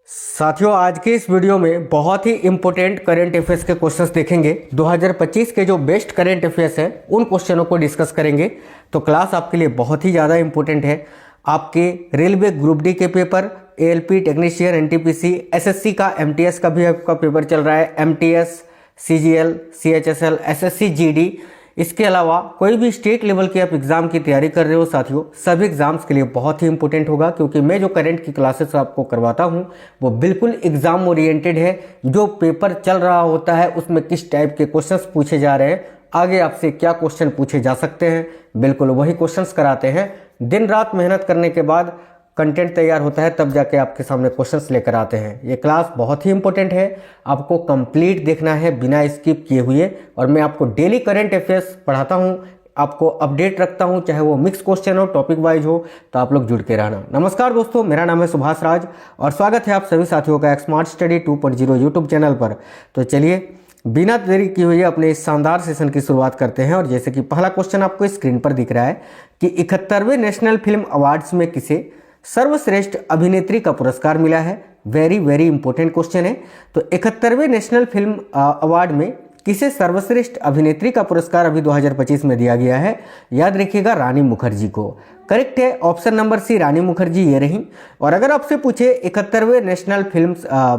साथियों, आज के इस वीडियो में बहुत ही इंपॉर्टेंट करंट अफेयर्स के क्वेश्चंस देखेंगे। 2025 के जो बेस्ट करंट अफेयर्स है उन क्वेश्चनों को डिस्कस करेंगे। तो क्लास आपके लिए बहुत ही ज़्यादा इंपॉर्टेंट है। आपके रेलवे ग्रुप डी के paper, ALP technician, NTPC, SSC का, एमटीएस का भी आपका पेपर चल रहा है, MTS, CGL, CHSL, SSC GD, इसके अलावा कोई भी स्टेट लेवल के आप एग्जाम की तैयारी कर रहे हो साथियों, सभी एग्जाम्स के लिए बहुत ही इंपॉर्टेंट होगा, क्योंकि मैं जो करंट की क्लासेस आपको करवाता हूं वो बिल्कुल एग्जाम ओरिएंटेड है। जो पेपर चल रहा होता है उसमें किस टाइप के क्वेश्चंस पूछे जा रहे हैं, आगे आपसे क्या क्वेश्चन पूछे जा सकते हैं, बिल्कुल वही क्वेश्चंस कराते हैं। दिन रात मेहनत करने के बाद कंटेंट तैयार होता है, तब जाके आपके सामने क्वेश्चंस लेकर आते हैं। ये क्लास बहुत ही इंपॉर्टेंट है, आपको कंप्लीट देखना है बिना स्किप किए हुए। और मैं आपको डेली करंट अफेयर्स पढ़ाता हूँ, आपको अपडेट रखता हूँ, चाहे वो मिक्स क्वेश्चन हो, टॉपिक वाइज हो, तो आप लोग जुड़ के रहना। नमस्कार दोस्तों, मेरा नाम है सुभाष राज और स्वागत है आप सभी साथियों का स्मार्ट स्टडी 2.0 यूट्यूब चैनल पर। तो चलिए बिना देरी किए हुए अपने इस शानदार सेशन की शुरुआत करते हैं। और जैसे कि पहला क्वेश्चन आपको स्क्रीन पर दिख रहा है कि 71वें नेशनल फिल्म अवार्ड्स में किसे सर्वश्रेष्ठ अभिनेत्री का पुरस्कार मिला है। वेरी वेरी इंपॉर्टेंट क्वेश्चन है। तो 71वें नेशनल फिल्म अवार्ड में किसे सर्वश्रेष्ठ अभिनेत्री का पुरस्कार अभी 2025 में दिया गया है? याद रखिएगा, रानी मुखर्जी को। करेक्ट है, ऑप्शन नंबर सी, रानी मुखर्जी ये रही। और अगर आपसे पूछे 71वें नेशनल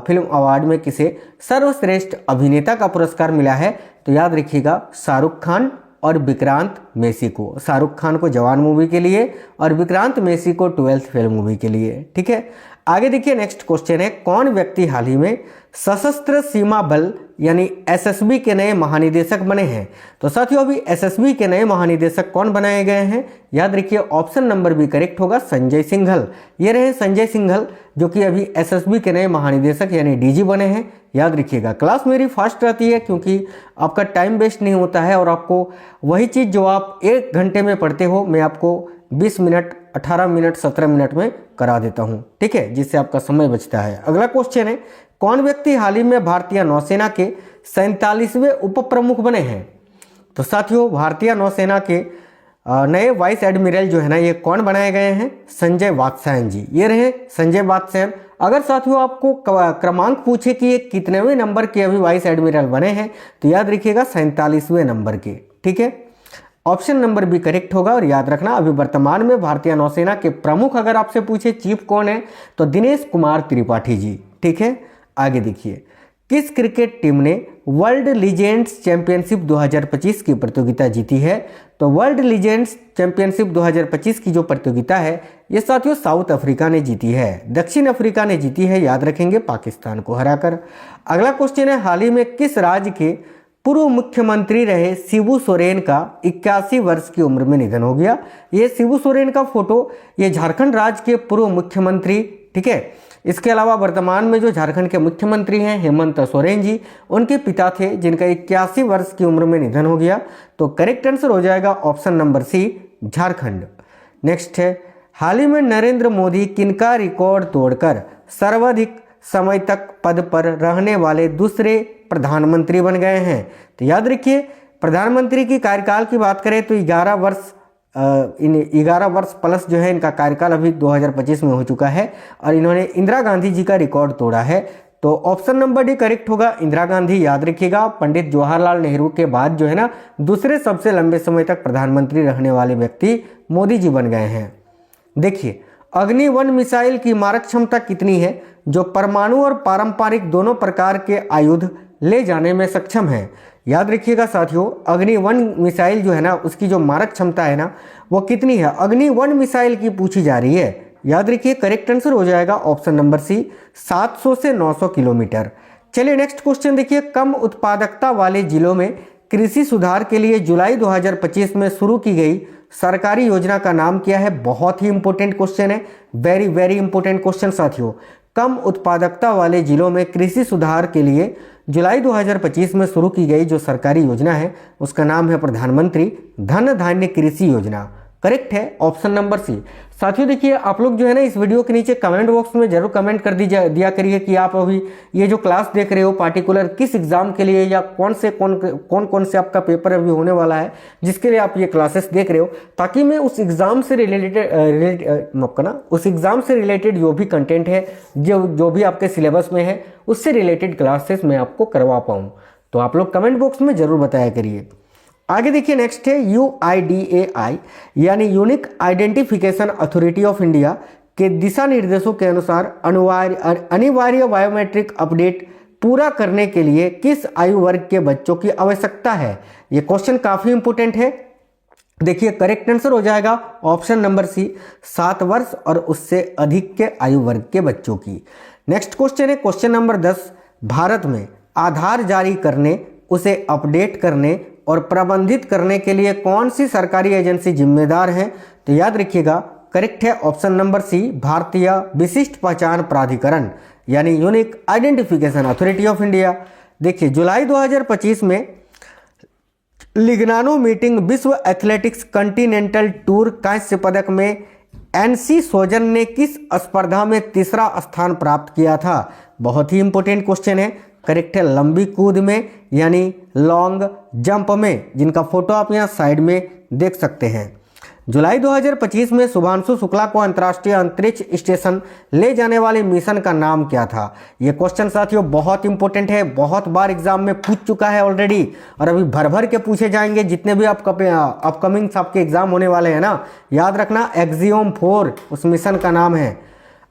फिल्म अवार्ड में किसे सर्वश्रेष्ठ अभिनेता का पुरस्कार मिला है, तो याद रखिएगा शाहरुख खान और विक्रांत मेसी को। शाहरुख खान को जवान मूवी के लिए और विक्रांत मेसी को 12th फेल मूवी के लिए। ठीक है, आगे देखिए, नेक्स्ट क्वेश्चन है, कौन व्यक्ति हाल ही में सशस्त्र सीमा बल यानी एसएसबी के नए महानिदेशक बने हैं? तो साथियों, अभी एसएसबी के नए महानिदेशक कौन बनाए गए हैं? याद रखिए, ऑप्शन नंबर भी करेक्ट होगा, संजय सिंघल। ये रहे संजय सिंघल, जो कि अभी एसएसबी के नए महानिदेशक यानी डीजी बने हैं। याद रखिएगा, क्लास मेरी फास्ट रहती है क्योंकि आपका टाइम वेस्ट नहीं होता है और आपको वही चीज़ जो आप 1 घंटे में पढ़ते हो मैं आपको 20 मिनट, 18 मिनट, 17 मिनट में करा देता हूं। ठीक है, जिससे आपका समय बचता है। अगला क्वेश्चन है, कौन व्यक्ति हाल ही में भारतीय नौसेना के 47वें उप प्रमुख बने हैं? तो साथियों, भारतीय नौसेना के नए वाइस एडमिरल जो है ना, ये कौन बनाए गए हैं? संजय वात्स्यायन जी। ये रहे संजय वात्स्यायन। अगर साथियों आपको क्रमांक पूछे कि ये कितनेवें नंबर के अभी वाइस एडमिरल बने हैं, तो याद रखिएगा 47वें नंबर के। ठीक है, ऑप्शन नंबर भी करेक्ट होगा। और याद रखना, अभी वर्तमान में भारतीय नौसेना के प्रमुख अगर आपसे पूछे चीफ कौन है, तो दिनेश कुमार त्रिपाठी जी। ठीक है, आगे देखिए, किस क्रिकेट टीम ने वर्ल्ड लीजेंड्स चैंपियनशिप 2025 की प्रतियोगिता जीती है? तो वर्ल्ड लीजेंड्स चैंपियनशिप 2025 की जो प्रतियोगिता है, ये साथियों साउथ अफ्रीका ने जीती है, दक्षिण अफ्रीका ने जीती है। याद रखेंगे, पाकिस्तान को हराकर। अगला क्वेश्चन है, हाल ही में किस राज्य के पूर्व मुख्यमंत्री रहे शिबू सोरेन का 81 वर्ष की उम्र में निधन हो गया? ये शिबू सोरेन का फोटो, ये झारखंड राज्य के पूर्व मुख्यमंत्री। ठीक है, इसके अलावा वर्तमान में जो झारखंड के मुख्यमंत्री हैं हेमंत सोरेन जी, उनके पिता थे जिनका 81 वर्ष की उम्र में निधन हो गया। तो करेक्ट आंसर हो जाएगा option number C, Jharkhand. Next है, हाल ही में नरेंद्र मोदी किनका रिकॉर्ड तोड़कर सर्वाधिक समय तक पद पर रहने वाले दूसरे प्रधानमंत्री बन गए हैं? तो याद रखिए, प्रधानमंत्री की कार्यकाल की बात करें तो 11 वर्ष प्लस जो है इनका कार्यकाल अभी 2025 में हो चुका है और इन्होंने इंदिरा गांधी जी का रिकॉर्ड तोड़ा है। तो ऑप्शन नंबर डी करेक्ट होगा, इंदिरा गांधी। याद रखिएगा, पंडित जवाहरलाल नेहरू के बाद जो है ना, दूसरे सबसे लंबे समय तक प्रधानमंत्री रहने वाले व्यक्ति मोदी जी बन गए हैं। देखिए, अग्नि 1 मिसाइल की मारक क्षमता कितनी है, जो परमाणु और पारंपरिक दोनों प्रकार के आयुध ले जाने में सक्षम है? याद रखिएगा साथियों, अग्नि 1 मिसाइल जो है ना, उसकी जो मारक क्षमता है ना, वो कितनी है? अग्नि 1 मिसाइल की पूछी जा रही है। याद रखिए, करेक्ट आंसर हो जाएगा ऑप्शन नंबर सी, 700 से 900 किलोमीटर। चलिए नेक्स्ट क्वेश्चन देखिए, कम उत्पादकता वाले जिलों में कृषि सुधार के लिए जुलाई 2025 में शुरू की गई सरकारी योजना का नाम क्या है? बहुत ही इंपॉर्टेंट क्वेश्चन है, वेरी वेरी इंपॉर्टेंट क्वेश्चन साथियों। कम उत्पादकता वाले जिलों में कृषि सुधार के लिए जुलाई 2025 में शुरू की गई जो सरकारी योजना है, उसका नाम है प्रधानमंत्री धन धान्य कृषि योजना। करेक्ट है ऑप्शन नंबर सी। साथियों देखिए आप लोग जो है ना इस वीडियो के नीचे कमेंट बॉक्स में जरूर कमेंट कर दिया करिए कि आप अभी ये जो क्लास देख रहे हो पार्टिकुलर किस एग्जाम के लिए या कौन से आपका पेपर अभी होने वाला है जिसके लिए आप ये क्लासेस देख रहे हो, ताकि मैं उस एग्जाम से रिलेटेड जो भी कंटेंट है जो भी आपके सिलेबस में है उससे रिलेटेड क्लासेस मैं आपको करवा पाऊँ। तो आप लोग कमेंट बॉक्स में जरूर बताया करिए। आगे देखिए नेक्स्ट है UIDAI यानी unique identification authority of India के दिशा निर्देशों के अनुसार अनिवार्य बायोमेट्रिक अपडेट पूरा करने के लिए किस आयु वर्ग के बच्चों की आवश्यकता है। ये क्वेश्चन काफी इंपोर्टेंट है। देखिए करेक्ट आंसर हो जाएगा ऑप्शन नंबर सी 7 वर्ष और उससे अधिक के आयु वर्ग के बच्चों की। नेक्स्ट क्वेश्चन है क्वेश्चन नंबर 10, भारत में आधार जारी करने, उसे अपडेट करने और प्रबंधित करने के लिए कौन सी सरकारी एजेंसी जिम्मेदार है। तो याद रखिएगा करेक्ट है ऑप्शन नंबर सी भारतीय विशिष्ट पहचान प्राधिकरण यानी unique identification authority of India. देखिए जुलाई 2025 में लिग्नानो मीटिंग विश्व एथलेटिक्स कॉन्टिनेंटल टूर कांस्य पदक में NC सोजन ने किस स्पर्धा में तीसरा स्थान प्राप्त किया था। बहुत ही इंपॉर्टेंट क्वेश्चन है। करेक्ट है लंबी कूद में यानी लॉन्ग जंप में, जिनका फोटो आप यहाँ साइड में देख सकते हैं। जुलाई 2025 में शुभांशु शुक्ला को अंतर्राष्ट्रीय अंतरिक्ष स्टेशन ले जाने वाले मिशन का नाम क्या था। यह क्वेश्चन साथियों बहुत इंपॉर्टेंट है, बहुत बार एग्जाम में पूछ चुका है ऑलरेडी और अभी भर भर के पूछे जाएंगे जितने भी अपकमिंग आपके एग्जाम होने वाले हैं ना। याद रखना एक्सियोम 4 उस मिशन का नाम है।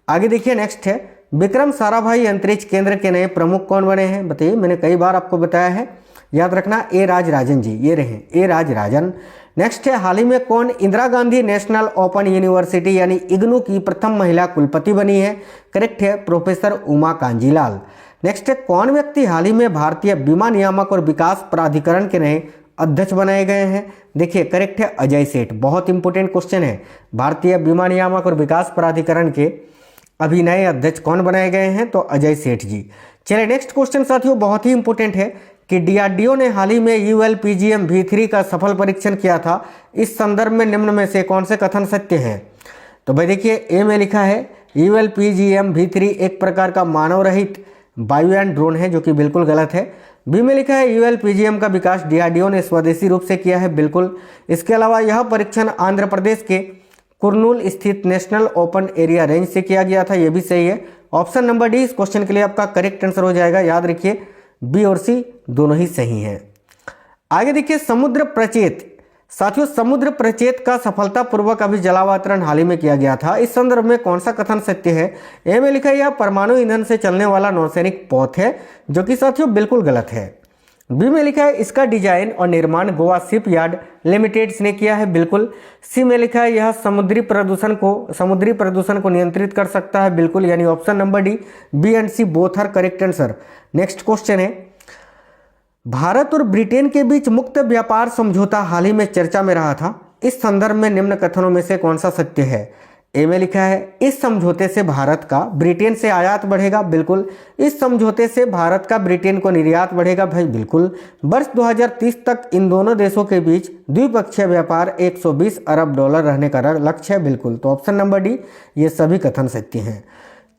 आगे देखिए नेक्स्ट है विक्रम साराभाई अंतरिक्ष केंद्र के नए प्रमुख कौन बने हैं। बताइए, मैंने कई बार आपको बताया है, याद रखना A राजराजन जी, ये रहे A राजराजन। नेक्स्ट है हाल ही में कौन Indira Gandhi national open university यानी इग्नू की प्रथम महिला कुलपति बनी है। करेक्ट है प्रोफेसर उमा कांजीलाल। नेक्स्ट है कौन व्यक्ति हाल ही में भारतीय बीमा नियामक और विकास प्राधिकरण के नए अध्यक्ष बनाए गए हैं। देखिए करेक्ट है अजय सेठ। बहुत इंपॉर्टेंट क्वेश्चन है, भारतीय बीमा नियामक और विकास प्राधिकरण के अभी नए अध्यक्ष कौन बनाए गए हैं, तो अजय सेठ जी। चलिए नेक्स्ट क्वेश्चन साथियों बहुत ही इंपॉर्टेंट है कि DRDO ने हाल ही में ULPGM V3 का सफल परीक्षण किया था। इस संदर्भ में निम्न में से कौन से कथन सत्य हैं। तो भाई देखिए ए में लिखा है ULPGM V3 एक प्रकार का मानव रहित वायुयान ड्रोन है, जो कि बिल्कुल गलत है। बी में लिखा है ULPGM का विकास DRDO ने स्वदेशी रूप से किया है, बिल्कुल। इसके अलावा यह परीक्षण आंध्र प्रदेश के कुर्नूल स्थित नेशनल ओपन एरिया रेंज से किया गया था, यह भी सही है। ऑप्शन नंबर डी इस क्वेश्चन के लिए आपका करेक्ट आंसर हो जाएगा। याद रखिए बी और सी दोनों ही सही हैं। आगे देखिए समुद्र प्रचेत। साथियों समुद्र प्रचेत का सफलतापूर्वक अभी जलावतरण हाल ही में किया गया था। इस संदर्भ में कौन सा कथन सत्य है। ए में लिखा है यह परमाणु ईंधन से चलने वाला नौसैनिक पोत है, जो कि साथियों बिल्कुल गलत है। बी में लिखा है इसका डिजाइन और निर्माण गोवा शिप यार्ड लिमिटेड ने किया है, बिल्कुल। सी में लिखा है यह समुद्री प्रदूषण को नियंत्रित कर सकता है, बिल्कुल, यानी option number D B and C both are correct answer. Next question है भारत और ब्रिटेन के बीच मुक्त व्यापार समझौता हाल ही में चर्चा में रहा था। इस संदर्भ में निम्न कथनों में से कौन सा सत्य है। ए में लिखा है इस समझौते से भारत का ब्रिटेन से आयात बढ़ेगा, बिल्कुल। इस समझौते से भारत का ब्रिटेन को निर्यात बढ़ेगा, भाई बिल्कुल। वर्ष 2030 तक इन दोनों देशों के बीच द्विपक्षीय व्यापार 120 अरब डॉलर रहने का लक्ष्य है, बिल्कुल। तो ऑप्शन नंबर डी ये सभी कथन सत्य हैं।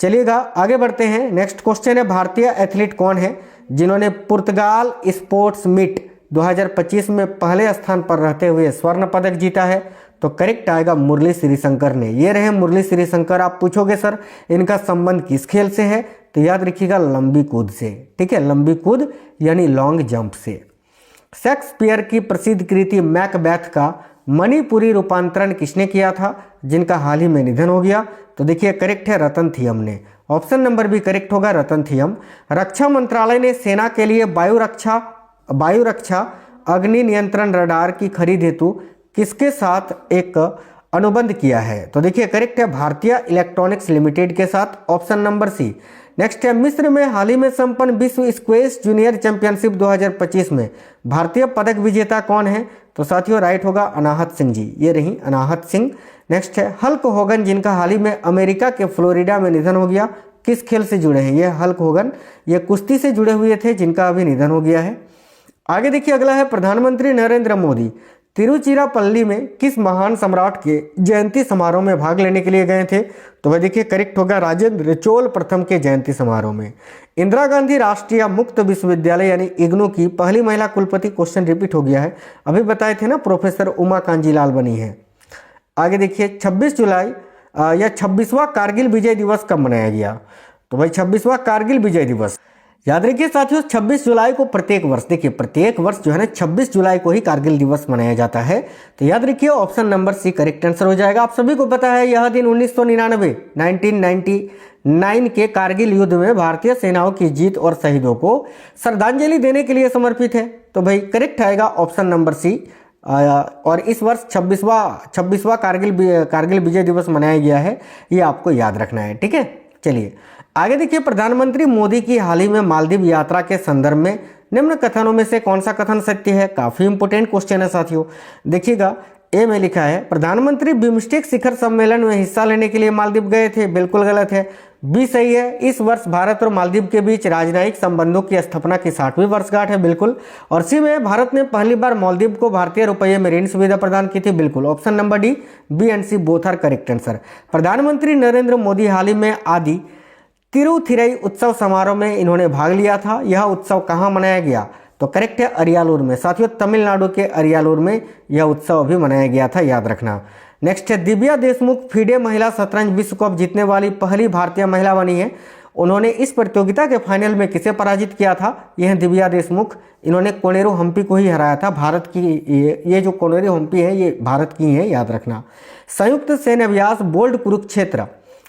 चलिएगा आगे बढ़ते हैं। नेक्स्ट क्वेश्चन है भारतीय एथलीट कौन है जिन्होंने पुर्तगाल स्पोर्ट्स मीट 2025 में पहले स्थान पर रहते हुए स्वर्ण पदक जीता है। तो करेक्ट आएगा मुरली श्रीशंकर ने। ये रहे मुरली श्रीशंकर। आप पूछोगे सर इनका संबंध किस खेल से है, तो याद रखिएगा लंबी कूद से, ठीक है, लंबी कूद यानी लॉन्ग जंप से। शेक्सपियर की प्रसिद्ध कृति मैकबेथ का मणिपुरी रूपांतरण किसने किया था, जिनका हाल ही में निधन हो गया। तो देखिए करेक्ट है रतन थियम ने। ऑप्शन नंबर बी करेक्ट होगा रतन थियम। रक्षा मंत्रालय ने सेना के लिए वायु रक्षा अग्नि नियंत्रण रडार की खरीद हेतु किसके साथ एक अनुबंध किया है। तो देखिए करेक्ट है भारतीय इलेक्ट्रॉनिक्स लिमिटेड के साथ, ऑप्शन नंबर सी। नेक्स्ट है मिस्र में हाल ही में संपन्न विश्व स्क्वैश जूनियर चैंपियनशिप 2025 में भारतीय पदक विजेता कौन है। तो साथियों राइट होगा अनाहत सिंह जी, ये रही अनाहत सिंह। नेक्स्ट है हल्क होगन जिनका हाल ही में अमेरिका के फ्लोरिडा में निधन हो गया, किस खेल से जुड़े हैं ये हल्क होगन, ये कुश्ती से जुड़े हुए थे जिनका अभी निधन हो गया है। आगे देखिए अगला है प्रधानमंत्री नरेंद्र मोदी तिरुचिरापल्ली में किस महान सम्राट के जयंती समारोह में भाग लेने के लिए गए थे? तो वह देखिए करेक्ट होगा राजेंद्र चोल प्रथम के जयंती समारोह में। इंदिरा गांधी राष्ट्रीय मुक्त विश्वविद्यालय यानी इग्नू की पहली महिला कुलपति, क्वेश्चन रिपीट हो गया है, अभी बताए थे ना, प्रोफेसर उमा कांजी लाल बनी है। आगे देखिए 26 जुलाई या 26वां कारगिल विजय दिवस कब मनाया गया? तो भाई 26वां कारगिल विजय दिवस, याद रखिए साथियों 26 जुलाई को प्रत्येक वर्ष, देखिए प्रत्येक वर्ष जो है ना 26 जुलाई को ही कारगिल दिवस मनाया जाता है। तो याद रखिए option number C correct answer हो जाएगा। आप सभी को पता है यह दिन 1999 के कारगिल युद्ध में भारतीय सेनाओं की जीत और शहीदों को श्रद्धांजलि देने के लिए समर्पित है। तो भाई करेक्ट आएगा ऑप्शन नंबर सी। और इस वर्ष 26वां कारगिल विजय दिवस मनाया गया है, ये आपको याद रखना है, ठीक है। चलिए आगे देखिए, प्रधानमंत्री मोदी की हाल ही में मालदीव यात्रा के संदर्भ में निम्न कथनों में से कौन सा कथन सत्य है? काफी इंपोर्टेंट क्वेश्चन है साथियों। देखिएगा ए में लिखा है प्रधानमंत्री बिम्स्टेक शिखर सम्मेलन में हिस्सा लेने के लिए मालदीव गए थे, बिल्कुल गलत है। बी सही है, इस वर्ष भारत और मालदीव के बीच राजनयिक संबंधों की स्थापना की 60वीं वर्षगांठ है, बिल्कुल। और सी में भारत ने पहली बार मालदीव को भारतीय रुपये में ऋण सुविधा प्रदान की थी, बिल्कुल। Option number D, B and C both are correct answer. प्रधानमंत्री नरेंद्र मोदी हाल ही में आदि तिरुथिरई उत्सव समारोह में इन्होंने भाग लिया था। यह उत्सव कहाँ मनाया गया? तो करेक्ट है अरियालूर में साथियों, तमिलनाडु के अरियालूर में यह उत्सव अभी मनाया गया था, याद रखना। नेक्स्ट है दिव्या देशमुख फीडे महिला शतरंज विश्व कप जीतने वाली पहली भारतीय महिला बनी है। उन्होंने इस प्रतियोगिता के फाइनल में किसे पराजित किया था? यह दिव्या देशमुख, इन्होंने कोनेरू हम्पी को ही हराया था। भारत की ये जो कोनेरू हम्पी है ये भारत की है, याद रखना। संयुक्त सैन्य अभ्यास बोल्ड कुरुक्षेत्र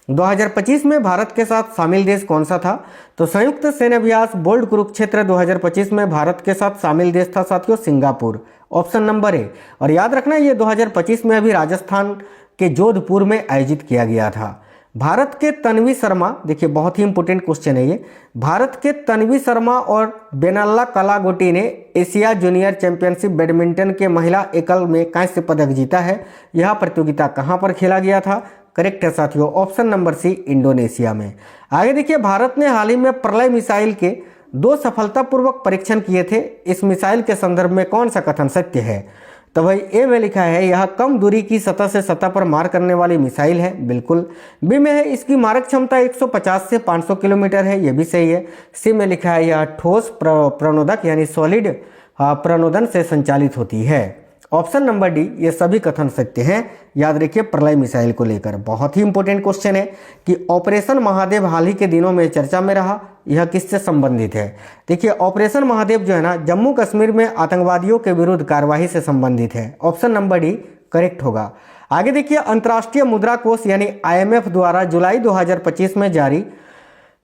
2025 में भारत के साथ शामिल देश कौन सा था? तो संयुक्त सैन्य अभ्यास बोल्ड कुरुक्षेत्र 2025 में भारत के साथ शामिल देश था साथियों सिंगापुर, ऑप्शन नंबर ए। और याद रखना ये 2025 में अभी राजस्थान के जोधपुर में आयोजित किया गया था। भारत के तन्वी शर्मा, देखिए बहुत ही इंपोर्टेंट क्वेश्चन है ये, भारत के तन्वी शर्मा और बेनल्ला कलागोटी ने एशिया जूनियर चैंपियनशिप बैडमिंटन के महिला एकल में कांस्य पदक जीता है। यह प्रतियोगिता कहां पर खेला गया था? करेक्ट है साथियों, ऑप्शन नंबर सी इंडोनेशिया में। आगे देखिए, भारत ने हाल ही में प्रलय मिसाइल के 2 सफलतापूर्वक परीक्षण किए थे। इस मिसाइल के संदर्भ में कौन सा कथन सत्य है? तो भाई ए में लिखा है यह कम दूरी की सतह से सतह पर मार करने वाली मिसाइल है, बिल्कुल। बी में है इसकी मारक क्षमता 150 से 500 किलोमीटर है, यह भी सही है। सी में लिखा है यह ठोस प्रणोदक यानी सॉलिड प्रणोदन से संचालित होती है। ऑप्शन नंबर डी, ये सभी कथन सत्य हैं, याद रखिए प्रलय मिसाइल को लेकर। बहुत ही इंपॉर्टेंट क्वेश्चन है कि ऑपरेशन महादेव हाल ही के दिनों में चर्चा में रहा, यह किससे संबंधित है? देखिए ऑपरेशन महादेव जो है ना जम्मू कश्मीर में आतंकवादियों के विरुद्ध कार्यवाही से संबंधित है। ऑप्शन नंबर डी करेक्ट होगा। आगे देखिए, अंतर्राष्ट्रीय मुद्रा कोष यानी IMF द्वारा जुलाई 2025 में जारी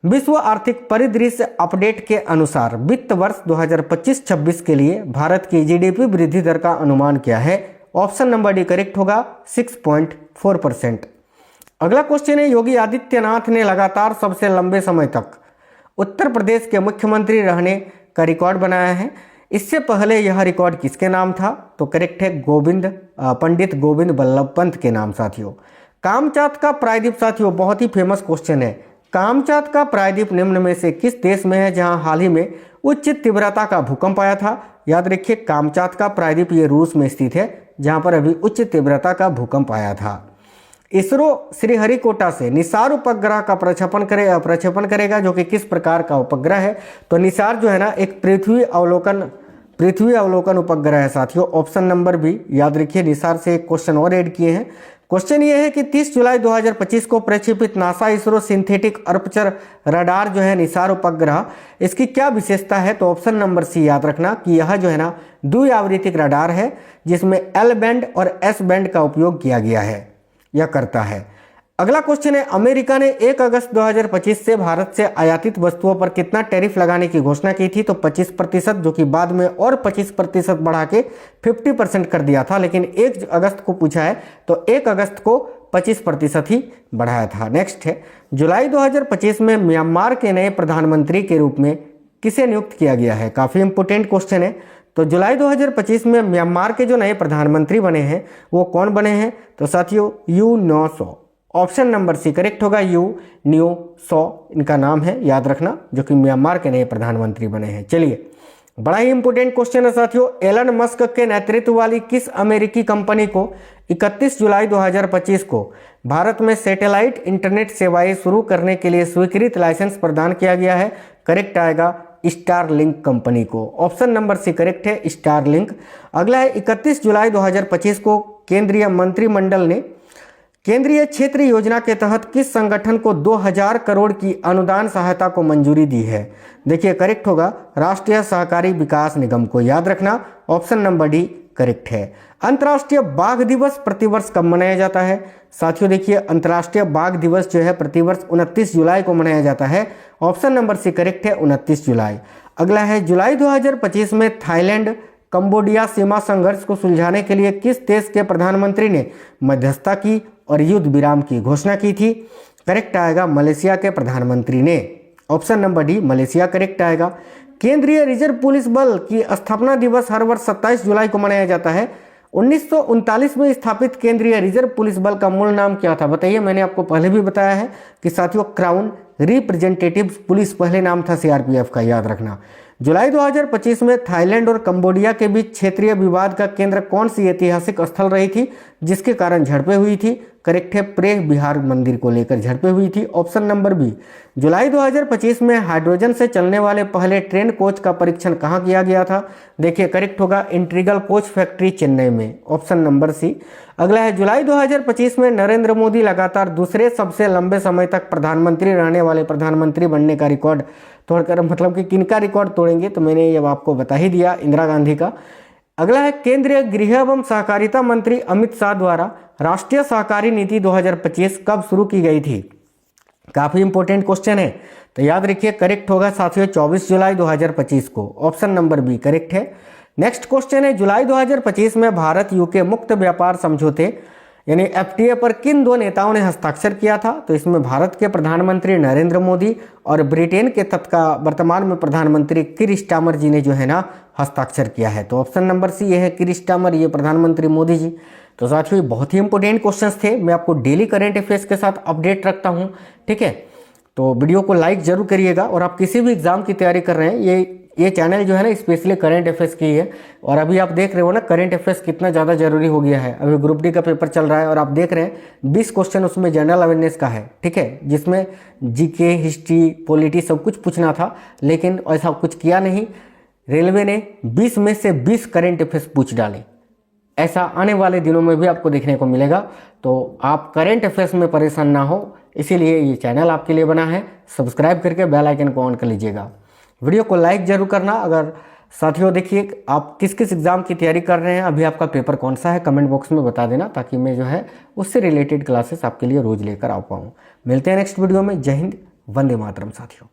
विश्व आर्थिक परिदृश्य अपडेट के अनुसार वित्त वर्ष 2025-26 के लिए भारत की GDP वृद्धि दर का अनुमान क्या है? ऑप्शन नंबर डी करेक्ट होगा 6.4%। अगला क्वेश्चन है, योगी आदित्यनाथ ने लगातार सबसे लंबे समय तक उत्तर प्रदेश के मुख्यमंत्री रहने का रिकॉर्ड बनाया है। इससे पहले यह रिकॉर्ड किसके नाम था? तो करेक्ट है पंडित गोविंद बल्लभ पंत के नाम साथियों। कामचात का प्रायद्वीप साथियों बहुत ही फेमस क्वेश्चन है। कामचात का प्रायद्वीप निम्न में से किस देश में है जहां हाल ही में उच्च तीव्रता का भूकंप आया था? याद रखिए कामचात का प्रायद्वीप ये रूस में स्थित है जहां पर अभी उच्च तीव्रता का भूकंप आया था। इसरो श्रीहरिकोटा से निसार उपग्रह का प्रक्षेपण करेगा, जो कि किस प्रकार का उपग्रह है? तो निसार जो है ना एक पृथ्वी अवलोकन उपग्रह है साथियों। ऑप्शन नंबर बी, याद रखिए निसार से एक क्वेश्चन और ऐड किए हैं। क्वेश्चन ये है कि 30 जुलाई 2025 को प्रक्षेपित नासा इसरो सिंथेटिक अर्पचर रडार जो है निसार उपग्रह, इसकी क्या विशेषता है? तो ऑप्शन नंबर सी याद रखना कि यह जो है ना द्विआवृत्तिक रडार है जिसमें L बैंड और S बैंड का उपयोग किया गया है, यह करता है। अगला क्वेश्चन है, अमेरिका ने 1 अगस्त 2025 से भारत से आयातित वस्तुओं पर कितना टैरिफ लगाने की घोषणा की थी? तो 25%, जो कि बाद में और 25% बढ़ा के 50% कर दिया था, लेकिन 1 अगस्त को पूछा है तो 1 अगस्त को 25% ही बढ़ाया था। नेक्स्ट है, जुलाई 2025 में म्यांमार के नए प्रधानमंत्री के रूप में किसे नियुक्त किया गया है? काफ़ी इंपोर्टेंट क्वेश्चन है। तो जुलाई 2025 में म्यांमार के जो नए प्रधानमंत्री बने हैं वो कौन बने हैं? तो साथियों you know so, option number C correct होगा, यू न्यू सो इनका नाम है, याद रखना, जो कि म्यांमार के नए प्रधानमंत्री बने हैं। चलिए बड़ा ही इंपोर्टेंट क्वेश्चन है साथियों, एलन मस्क के नेतृत्व वाली किस अमेरिकी कंपनी को 31 जुलाई 2025 को भारत में सैटेलाइट इंटरनेट सेवाएं शुरू करने के लिए स्वीकृत लाइसेंस प्रदान किया गया है? करेक्ट आएगा स्टारलिंक कंपनी को। ऑप्शन नंबर सी करेक्ट है, स्टारलिंक। अगला है 31 जुलाई 2025 को केंद्रीय मंत्रिमंडल ने केंद्रीय क्षेत्र योजना के तहत किस संगठन को 2000 करोड़ की अनुदान सहायता को मंजूरी दी है? देखिए करेक्ट होगा राष्ट्रीय सहकारी विकास निगम को, याद रखना ऑप्शन नंबर डी करेक्ट है। अंतर्राष्ट्रीय बाघ दिवस प्रतिवर्ष कब मनाया जाता है? साथियों देखिए अंतर्राष्ट्रीय बाघ दिवस जो है प्रतिवर्ष 29 जुलाई को मनाया जाता है। ऑप्शन नंबर सी करेक्ट है, 29 जुलाई। अगला है जुलाई 2025 में थाईलैंड कंबोडिया सीमा संघर्ष को सुलझाने के लिए किस देश के प्रधानमंत्री ने मध्यस्थता की और युद्ध विराम की घोषणा की थी? करेक्ट आएगा मलेशिया के प्रधानमंत्री ने, option number D Malaysia correct आएगा। केंद्रीय रिजर्व पुलिस बल की स्थापना दिवस हर वर्ष 27 जुलाई को मनाया जाता है। 1939 में स्थापित केंद्रीय रिजर्व पुलिस बल का मूल नाम क्या था? बताइए, मैंने आपको पहले भी बताया है कि साथियों क्राउन रिप्रेजेंटेटिव पुलिस पहले नाम था सीआरपीएफ का, याद रखना। जुलाई 2025 में थाईलैंड और कंबोडिया के बीच क्षेत्रीय विवाद का केंद्र कौन सी ऐतिहासिक स्थल रही थी जिसके कारण झड़पें हुई थी? करेक्ट है, प्रेम विहार मंदिर को लेकर झड़पें हुई थी, ऑप्शन नंबर बी। जुलाई 2025 में हाइड्रोजन से चलने वाले पहले ट्रेन कोच का परीक्षण कहाँ किया गया था? देखिए करेक्ट होगा इंटीग्रल कोच फैक्ट्री चेन्नई में, ऑप्शन नंबर सी। अगला है जुलाई 2025 में नरेंद्र मोदी लगातार दूसरे सबसे लंबे समय तक प्रधानमंत्री रहने वाले प्रधानमंत्री बनने का रिकॉर्ड तोड़कर, मतलब कि किनका रिकॉर्ड तोड़ेंगे? तो मैंने ये आपको बता ही दिया, इंदिरा गांधी का। अगला है केंद्रीय गृह एवं सहकारिता मंत्री अमित शाह द्वारा राष्ट्रीय सहकारी नीति 2025 कब शुरू की गई थी? काफी इंपॉर्टेंट क्वेश्चन है, तो याद रखिए करेक्ट होगा साथियों 24 जुलाई 2025 को, ऑप्शन नंबर बी करेक्ट है। नेक्स्ट क्वेश्चन है जुलाई 2025 में भारत यूके मुक्त व्यापार समझौते यानी एफटीए पर किन दो नेताओं ने हस्ताक्षर किया था? तो इसमें भारत के प्रधानमंत्री नरेंद्र मोदी और ब्रिटेन के वर्तमान में प्रधानमंत्री कीर स्टारमर जी ने जो है ना हस्ताक्षर किया है। तो ऑप्शन नंबर सी ये है कीर स्टारमर, ये प्रधानमंत्री मोदी जी। तो साथियों बहुत ही इंपॉर्टेंट क्वेश्चंस थे, मैं आपको डेली करंट अफेयर्स के साथ अपडेट रखता हूँ, ठीक है। तो वीडियो को लाइक जरूर करिएगा, और आप किसी भी एग्जाम की तैयारी कर रहे हैं, ये चैनल जो है ना स्पेशली करंट अफेयर्स की है। और अभी आप देख रहे हो ना करंट अफेयर्स कितना ज़्यादा जरूरी हो गया है। अभी ग्रुप डी का पेपर चल रहा है और आप देख रहे हैं 20 क्वेश्चन उसमें जनरल अवेयरनेस का है, ठीक है, जिसमें जीके, हिस्ट्री, पॉलिटी सब कुछ पूछना था, लेकिन ऐसा कुछ किया नहीं। रेलवे ने 20 में से 20 करंट अफेयर्स पूछ डाले। ऐसा आने वाले दिनों में भी आपको देखने को मिलेगा। तो आप करंट अफेयर्स में परेशान ना हो, इसीलिए ये चैनल आपके लिए बना है। सब्सक्राइब करके बेल आइकन को ऑन कर लीजिएगा। वीडियो को लाइक जरूर करना। अगर साथियों देखिए आप किस किस एग्जाम की तैयारी कर रहे हैं, अभी आपका पेपर कौन सा है, कमेंट बॉक्स में बता देना, ताकि मैं जो है उससे रिलेटेड क्लासेस आपके लिए रोज लेकर आ पाऊँ। मिलते हैं नेक्स्ट वीडियो में। जय हिंद, वंदे मातरम साथियों।